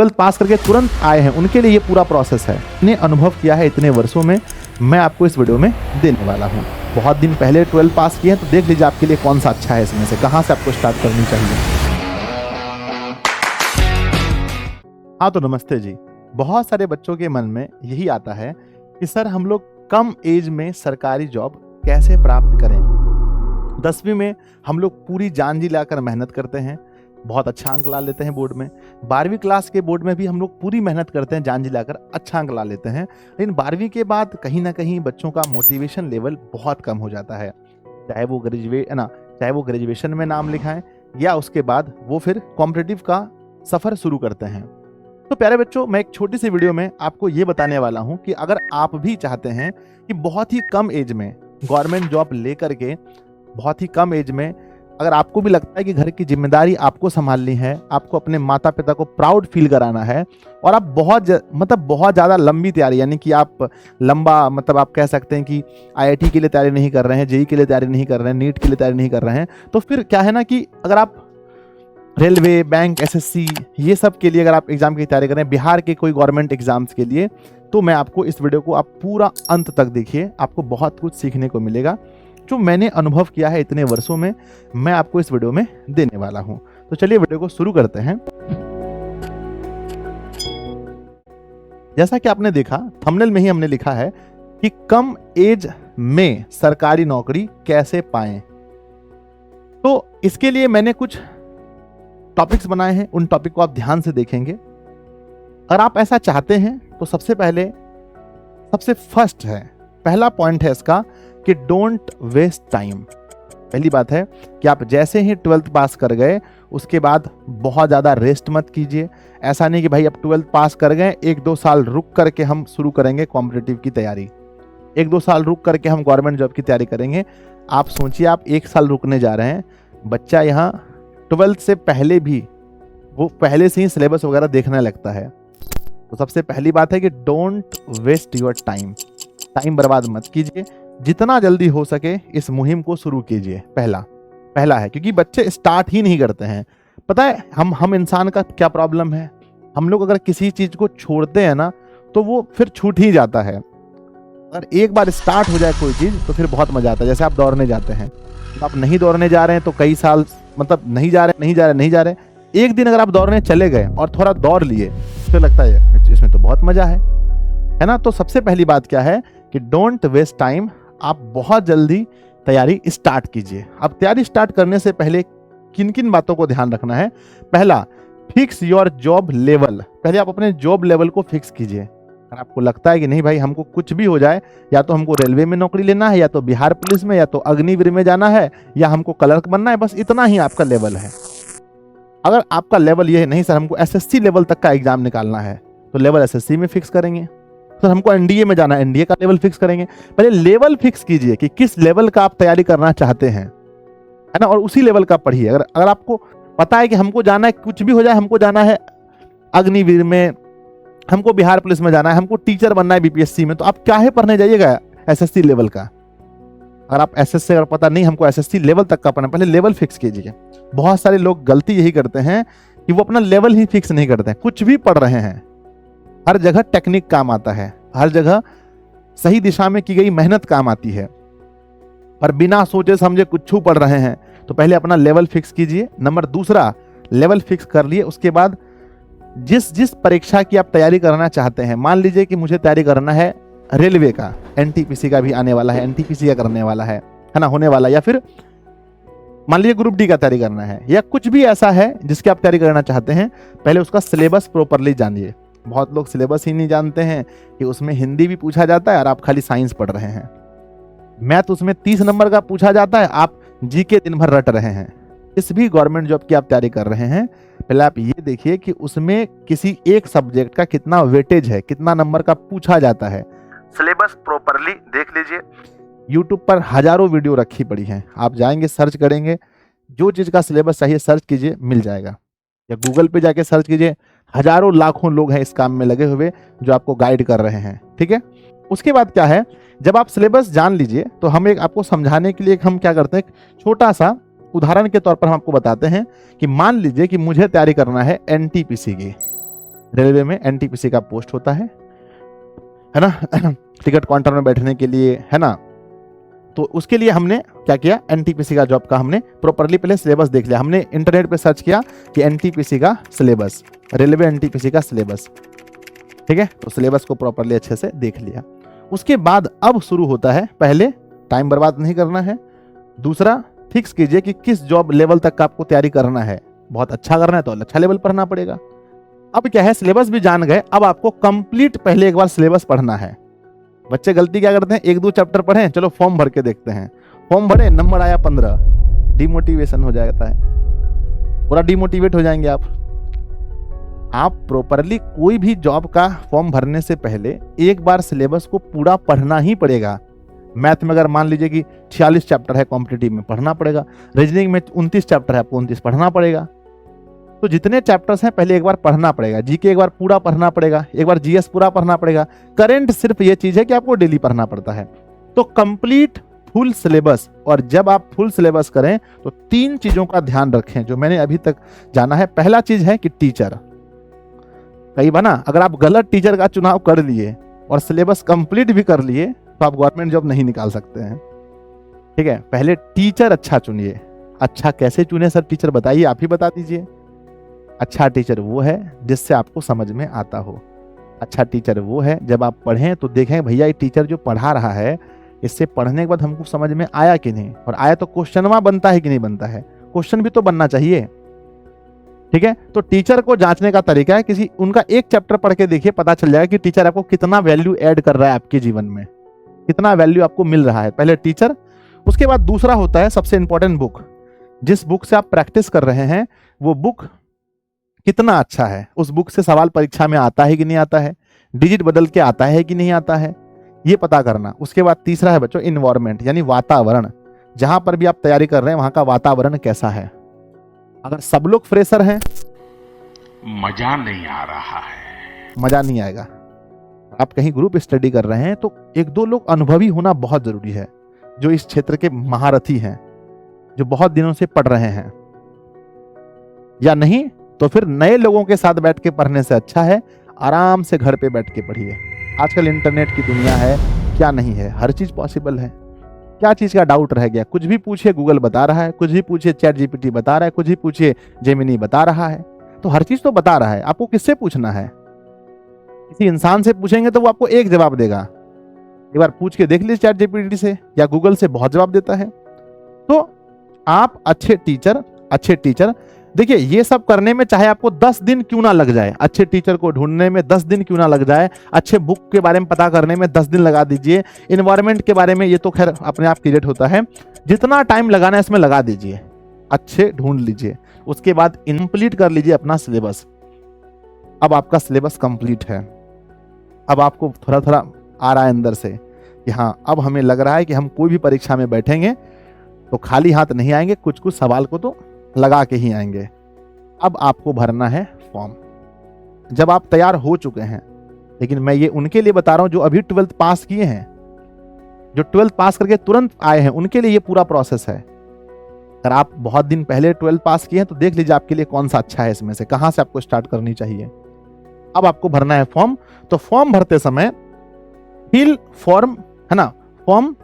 12th पास करके तुरंत आए हैं उनके लिए ये पूरा प्रोसेस है। इतने अनुभव किया है इतने वर्षों में, मैं आपको इस वीडियो में देने वाला हूँ। बहुत दिन पहले 12th पास किए हैं तो देख लीजिए आपके लिए कौन सा अच्छा है, इसमें से कहाँ से आपको स्टार्ट करनी चाहिए। हाँ तो नमस्ते जी। बहुत सारे बच्चों के मन में यही आता है कि सर हम लोग कम एज में सरकारी जॉब कैसे प्राप्त करें। 10वीं में हम लोग पूरी जान जी लाकर मेहनत करते हैं, बहुत अच्छा अंक ला लेते हैं बोर्ड में। 12वीं क्लास के बोर्ड में भी हम लोग पूरी मेहनत करते हैं, जान जी लाकर अच्छा अंक ला लेते हैं। लेकिन 12वीं के बाद कहीं ना कहीं बच्चों का मोटिवेशन लेवल बहुत कम हो जाता है, चाहे वो ग्रेजुएशन में नाम लिखाएं या उसके बाद वो फिर कॉम्पिटिटिव का सफ़र शुरू करते हैं। तो प्यारे बच्चों, मैं एक छोटी सी वीडियो में आपको ये बताने वाला हूँ कि अगर आप भी चाहते हैं कि बहुत ही कम एज में गवर्नमेंट जॉब लेकर के, बहुत ही कम एज में अगर आपको भी लगता है कि घर की जिम्मेदारी आपको संभालनी है, आपको अपने माता पिता को प्राउड फील कराना है और आप बहुत ज़्यादा लंबी तैयारी, यानी कि आप आप कह सकते हैं कि IIT के लिए तैयारी नहीं कर रहे हैं, JEE के लिए तैयारी नहीं कर रहे हैं, नीट के लिए तैयारी नहीं कर रहे हैं, तो फिर क्या है ना कि अगर आप रेलवे, बैंक, SSC ये सब के लिए अगर आप एग्ज़ाम की तैयारी करें, बिहार के कोई गवर्नमेंट एग्जाम्स के लिए, तो मैं आपको इस वीडियो को आप पूरा अंत तक देखिए, आपको बहुत कुछ सीखने को मिलेगा। जो मैंने अनुभव किया है इतने वर्षों में, मैं आपको इस वीडियो में देने वाला हूं। तो चलिए वीडियो को शुरू करते हैं। जैसा कि आपने देखा, थंबनेल में ही हमने लिखा है कि कम एज में सरकारी नौकरी कैसे पाएं। तो इसके लिए मैंने कुछ टॉपिक्स बनाए हैं, उन टॉपिक को आप ध्यान से देखेंगे। अगर आप ऐसा चाहते हैं तो सबसे फर्स्ट है, पहला पॉइंट है इसका कि डोंट वेस्ट टाइम। पहली बात है कि आप जैसे ही 12th पास कर गए उसके बाद बहुत ज़्यादा रेस्ट मत कीजिए। ऐसा नहीं कि भाई अब 12th पास कर गए, 1-2 साल रुक करके हम शुरू करेंगे कॉम्पिटिटिव की तैयारी, 1-2 साल रुक करके हम गवर्नमेंट जॉब की तैयारी करेंगे। आप सोचिए, आप 1 साल रुकने जा रहे हैं, बच्चा यहाँ 12th से पहले भी वो पहले से ही सिलेबस वगैरह देखने लगता है। तो सबसे पहली बात है कि डोंट वेस्ट योर टाइम बर्बाद मत कीजिए, जितना जल्दी हो सके इस मुहिम को शुरू कीजिए। पहला है, क्योंकि बच्चे स्टार्ट ही नहीं करते हैं। पता है हम इंसान का क्या प्रॉब्लम है, हम लोग अगर किसी चीज को छोड़ते हैं ना तो वो फिर छूट ही जाता है। अगर एक बार स्टार्ट हो जाए कोई चीज तो फिर बहुत मजा आता है। जैसे आप दौड़ने जाते हैं, तो आप नहीं दौड़ने जा रहे हैं तो कई साल नहीं जा रहे, एक दिन अगर आप दौड़ने चले गए और थोड़ा दौड़ लिए तो लगता है इसमें तो बहुत मजा है ना। तो सबसे पहली बात क्या है कि डोंट वेस्ट टाइम, आप बहुत जल्दी तैयारी स्टार्ट कीजिए। अब तैयारी स्टार्ट करने से पहले किन किन बातों को ध्यान रखना है। पहला, फिक्स योर जॉब लेवल। पहले आप अपने जॉब लेवल को फिक्स कीजिए। अगर आपको लगता है कि नहीं भाई हमको कुछ भी हो जाए, या तो हमको रेलवे में नौकरी लेना है, या तो बिहार पुलिस में, या तो अग्निवीर में जाना है, या हमको क्लर्क बनना है, बस इतना ही आपका लेवल है। अगर आपका लेवल ये है नहीं सर हमको SSC लेवल तक का एग्जाम निकालना है, तो लेवल SSC में फिक्स करेंगे। सर हमको NDA में जाना है, NDA का लेवल फिक्स करेंगे। पहले लेवल फिक्स कीजिए कि किस लेवल का आप तैयारी करना चाहते हैं, है ना, और उसी लेवल का पढ़िए। अगर आपको पता है कि हमको जाना है, कुछ भी हो जाए, हमको जाना है अग्निवीर में, हमको बिहार पुलिस में जाना है, हमको टीचर बनना है BPSC में, तो आप क्या है पढ़ने जाइएगा SSC लेवल का। अगर आप SSC अगर पता नहीं हमको SSC लेवल तक का पढ़ना, पहले लेवल फिक्स कीजिए। बहुत सारे लोग गलती यही करते हैं कि वो अपना लेवल ही फिक्स नहीं करते हैं, कुछ भी पढ़ रहे हैं। हर जगह टेक्निक काम आता है, हर जगह सही दिशा में की गई मेहनत काम आती है, और बिना सोचे समझे कुछ पढ़ रहे हैं। तो पहले अपना लेवल फिक्स कीजिए। नंबर दूसरा, लेवल फिक्स कर लिए, उसके बाद जिस परीक्षा की आप तैयारी करना चाहते हैं, मान लीजिए कि मुझे तैयारी करना है रेलवे का, NTPC का भी आने वाला है, NTPC का करने वाला है ना, होने वाला, या फिर मान लीजिए ग्रुप D का तैयारी करना है, या कुछ भी ऐसा है जिसकी आप तैयारी करना चाहते हैं, पहले उसका सिलेबस प्रॉपरली जानिए। बहुत लोग सिलेबस ही नहीं जानते हैं कि उसमें हिंदी भी पूछा जाता है और आप खाली साइंस पढ़ रहे हैं, मैथ उसमें 30 नंबर का पूछा जाता है, आप GK दिन भर रट रहे हैं। इस भी गवर्नमेंट जॉब की आप तैयारी कर रहे हैं, पहले आप ये देखिए कि उसमें किसी एक सब्जेक्ट का कितना वेटेज है, कितना नंबर का पूछा जाता है। सिलेबस प्रॉपरली देख लीजिए। यूट्यूब पर हजारों वीडियो रखी पड़ी हैं, आप जाएंगे सर्च करेंगे, जो चीज़ का सिलेबस चाहिए सर्च कीजिए, मिल जाएगा। या गूगल पे जाके सर्च कीजिए, हजारों लाखों लोग हैं इस काम में लगे हुए जो आपको गाइड कर रहे हैं। ठीक है, उसके बाद क्या है, जब आप सिलेबस जान लीजिए तो हम आपको समझाने के लिए हम क्या करते हैं, छोटा सा उदाहरण के तौर पर हम आपको बताते हैं कि मान लीजिए कि मुझे तैयारी करना है NTPC की, रेलवे में एनटीपीसी का पोस्ट होता है ना, टिकट काउंटर में बैठने के लिए, है ना। तो उसके लिए हमने क्या किया, एनटीपीसी का जॉब का हमने प्रॉपरली पहले सिलेबस देख लिया। हमने इंटरनेट पे सर्च किया कि एनटीपीसी का सिलेबस, रेलवे एनटीपीसी का सिलेबस, ठीक है। तो सिलेबस को प्रॉपरली अच्छे से देख लिया। उसके बाद अब शुरू होता है, पहले टाइम बर्बाद नहीं करना है, दूसरा फिक्स कीजिए कि किस जॉब लेवल तक का आपको तैयारी करना है। बहुत अच्छा करना है तो अच्छा लेवल पढ़ना पड़ेगा। अब क्या है, सिलेबस भी जान गए, अब आपको कंप्लीट पहले एक बार सिलेबस पढ़ना है। बच्चे गलती क्या करते हैं, 1-2 चैप्टर पढ़े, चलो फॉर्म भर के देखते हैं, फॉर्म भरे, नंबर आया 15, डिमोटिवेशन हो जाता है, पूरा डिमोटिवेट हो जाएंगे आप प्रॉपरली कोई भी जॉब का फॉर्म भरने से पहले एक बार सिलेबस को पूरा पढ़ना ही पड़ेगा। मैथ में अगर मान लीजिए कि 46 चैप्टर है, कॉम्पिटिटिव में पढ़ना पड़ेगा। रीजनिंग में 29 चैप्टर है, आपको 29 पढ़ना पड़ेगा। तो जितने चैप्टर्स हैं पहले एक बार पढ़ना पड़ेगा। जीके एक बार पूरा पढ़ना पड़ेगा, एक बार जीएस पूरा पढ़ना पड़ेगा। करंट सिर्फ ये चीज है कि आपको डेली पढ़ना पड़ता है। तो कंप्लीट फुल सिलेबस, और जब आप फुल सिलेबस करें तो 3 चीजों का ध्यान रखें जो मैंने अभी तक जाना है। पहला चीज है कि टीचर, कई बार ना अगर आप गलत टीचर का चुनाव कर लिए और सिलेबस कंप्लीट भी कर लिए तो आप गवर्नमेंट जॉब नहीं निकाल सकते हैं, ठीक है। पहले टीचर अच्छा चुनिए। अच्छा कैसे चुने सर, टीचर बताइए, आप ही बता दीजिए। अच्छा टीचर वो है जिससे आपको समझ में आता हो। अच्छा टीचर वो है जब आप पढ़ें तो देखें भैया ये टीचर जो पढ़ा रहा है, इससे पढ़ने के बाद हमको समझ में आया कि नहीं, और आया तो क्वेश्चनवा बनता है कि नहीं बनता है, क्वेश्चन भी तो बनना चाहिए, ठीक है। तो टीचर को जांचने का तरीका है, किसी उनका एक चैप्टर पढ़ के देखिए, पता चल जाएगा कि टीचर आपको कितना वैल्यू ऐड कर रहा है आपके जीवन में, कितना वैल्यू आपको मिल रहा है। पहले टीचर, उसके बाद दूसरा होता है सबसे इंपॉर्टेंट बुक। जिस बुक से आप प्रैक्टिस कर रहे हैं वो बुक कितना अच्छा है, उस बुक से सवाल परीक्षा में आता है कि नहीं आता है, डिजिट बदल के आता है कि नहीं आता है, ये पता करना। उसके बाद तीसरा है बच्चों इन्वायरमेंट, यानी वातावरण। जहां पर भी आप तैयारी कर रहे हैं वहां का वातावरण कैसा है। अगर सब लोग फ्रेशर हैं, मजा नहीं आ रहा है, मजा नहीं आएगा। आप कहीं ग्रुप स्टडी कर रहे हैं तो 1-2 लोग अनुभवी होना बहुत जरूरी है, जो इस क्षेत्र के महारथी हैं, जो बहुत दिनों से पढ़ रहे हैं। या नहीं तो फिर नए लोगों के साथ बैठ के पढ़ने से अच्छा है आराम से घर पे बैठ के पढ़िए। आजकल इंटरनेट की दुनिया है, क्या नहीं है, हर चीज पॉसिबल है। क्या चीज का डाउट रह गया, कुछ भी पूछिए गूगल बता रहा है, कुछ भी पूछिए चैट जीपीटी बता रहा है, कुछ भी पूछिए जेमिनी बता रहा है। तो हर चीज तो बता रहा है, आपको किससे पूछना है। किसी इंसान से पूछेंगे तो वो आपको एक जवाब देगा, एक बार पूछ के देख लीजिए चैट जीपीटी से या गूगल से, बहुत जवाब देता है। तो आप अच्छे टीचर देखिए, ये सब करने में चाहे आपको 10 दिन क्यों ना लग जाए, अच्छे टीचर को ढूंढने में 10 दिन क्यों ना लग जाए, अच्छे बुक के बारे में पता करने में 10 दिन लगा दीजिए, इन्वायरमेंट के बारे में ये तो खैर अपने आप क्रिएट होता है, जितना टाइम लगाना है इसमें लगा दीजिए, अच्छे ढूंढ लीजिए। उसके बाद कंप्लीट कर लीजिए अपना सिलेबस। अब आपका सिलेबस कंप्लीट है, अब आपको थोड़ा थोड़ा आ रहा है अंदर से कि हाँ अब हमें लग रहा है कि हम कोई भी परीक्षा में बैठेंगे तो खाली हाथ नहीं आएंगे, कुछ कुछ सवाल को तो लगा के ही आएंगे। अब आपको भरना है फॉर्म। जब आप तैयार हो चुके हैं, लेकिन मैं ये उनके लिए बता रहा हूं जो अभी 12th पास किए हैं, जो 12th पास करके तुरंत आए हैं, उनके लिए ये पूरा प्रोसेस है। अगर आप बहुत दिन पहले 12th पास किए हैं तो देख लीजिए आपके लिए कौन सा अच्छा है, इसमें से कहां से आपको स्टार्ट करनी चाहिए। अब आपको भरना है फॉर्म। तो फॉर्म भरते समय फिल फॉर्म, है ना, फॉर्म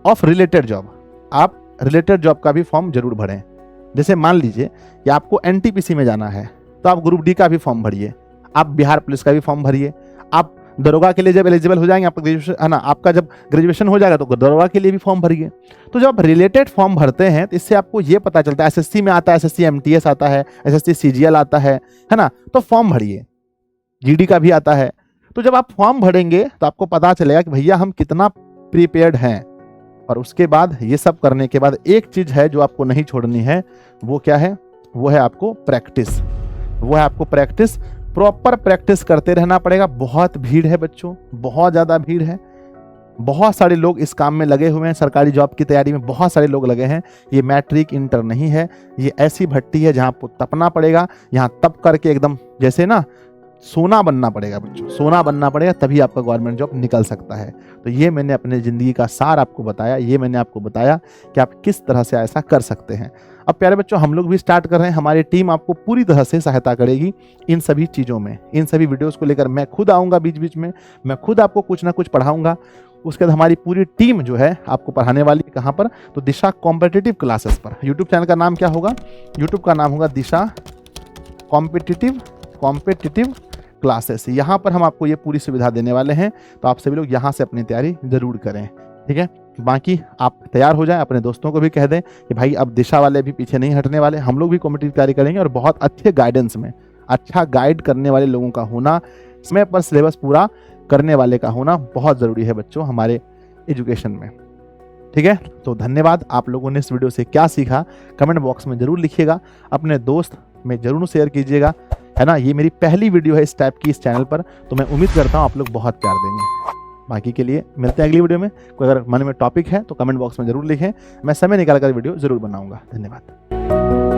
ऑफ रिलेटेड जॉब। आप रिलेटेड जॉब का भी फॉर्म जरूर भरें। जैसे मान लीजिए कि आपको एनटीपीसी में जाना है तो आप ग्रुप डी का भी फॉर्म भरिए, आप बिहार पुलिस का भी फॉर्म भरिए, आप दरोगा के लिए जब एलिजिबल हो जाएंगे, आपका ग्रेजुएशन, है ना, आपका जब ग्रेजुएशन हो जाएगा तो दरोगा के लिए भी फॉर्म भरिए। तो जब आप रिलेटेड फॉर्म भरते हैं तो इससे आपको ये पता चलता है, एसएससी में आता है, एसएससी एमटीएस आता है, एसएससी सीजीएल आता है ना, तो फॉर्म भरिए। जीडी का भी आता है। तो जब आप फॉर्म भरेंगे तो आपको पता चलेगा कि भैया हम कितना प्रिपेयर्ड हैं। और उसके बाद ये सब करने के बाद एक चीज है जो आपको नहीं छोड़नी है, वो क्या है, वो है आपको प्रैक्टिस। वो है आपको प्रैक्टिस, प्रॉपर प्रैक्टिस करते रहना पड़ेगा। बहुत भीड़ है बच्चों, बहुत ज्यादा भीड़ है, बहुत सारे लोग इस काम में लगे हुए हैं, सरकारी जॉब की तैयारी में बहुत सारे लोग लगे हैं। ये मैट्रिक इंटर नहीं है, ये ऐसी भट्टी है जहां आपको तपना पड़ेगा। यहाँ तप करके एकदम जैसे ना सोना बनना पड़ेगा बच्चों, सोना बनना पड़ेगा, तभी आपका गवर्नमेंट जॉब निकल सकता है। तो ये मैंने अपने ज़िंदगी का सार आपको बताया, ये मैंने आपको बताया कि आप किस तरह से ऐसा कर सकते हैं। अब प्यारे बच्चों, हम लोग भी स्टार्ट कर रहे हैं, हमारी टीम आपको पूरी तरह से सहायता करेगी इन सभी चीज़ों में। इन सभी वीडियोज़ को लेकर मैं खुद आऊँगा बीच बीच में, मैं खुद आपको कुछ ना कुछ पढ़ाऊँगा। उसके बाद हमारी पूरी टीम जो है आपको पढ़ाने वाली है। कहाँ पर? तो दिशा कॉम्पिटिटिव क्लासेस पर। यूट्यूब चैनल का नाम क्या होगा? यूट्यूब का नाम होगा दिशा कॉम्पिटिटिव क्लासेस। यहाँ पर हम आपको ये पूरी सुविधा देने वाले हैं, तो आप सभी लोग यहाँ से अपनी तैयारी जरूर करें, ठीक है। बाकी आप तैयार हो जाएं, अपने दोस्तों को भी कह दें कि भाई अब दिशा वाले भी पीछे नहीं हटने वाले, हम लोग भी कॉम्पिटिटिव तैयारी करेंगे। और बहुत अच्छे गाइडेंस में, अच्छा गाइड करने वाले लोगों का होना, समय पर सिलेबस पूरा करने वाले का होना बहुत ज़रूरी है बच्चों हमारे एजुकेशन में, ठीक है। तो धन्यवाद। आप लोगों ने इस वीडियो से क्या सीखा कमेंट बॉक्स में ज़रूर लिखिएगा, अपने दोस्त में ज़रूर शेयर कीजिएगा, है ना। ये मेरी पहली वीडियो है इस टाइप की इस चैनल पर, तो मैं उम्मीद करता हूँ आप लोग बहुत प्यार देंगे। बाकी के लिए मिलते हैं अगली वीडियो में। कोई अगर मन में टॉपिक है तो कमेंट बॉक्स में ज़रूर लिखें, मैं समय निकाल कर वीडियो ज़रूर बनाऊँगा। धन्यवाद।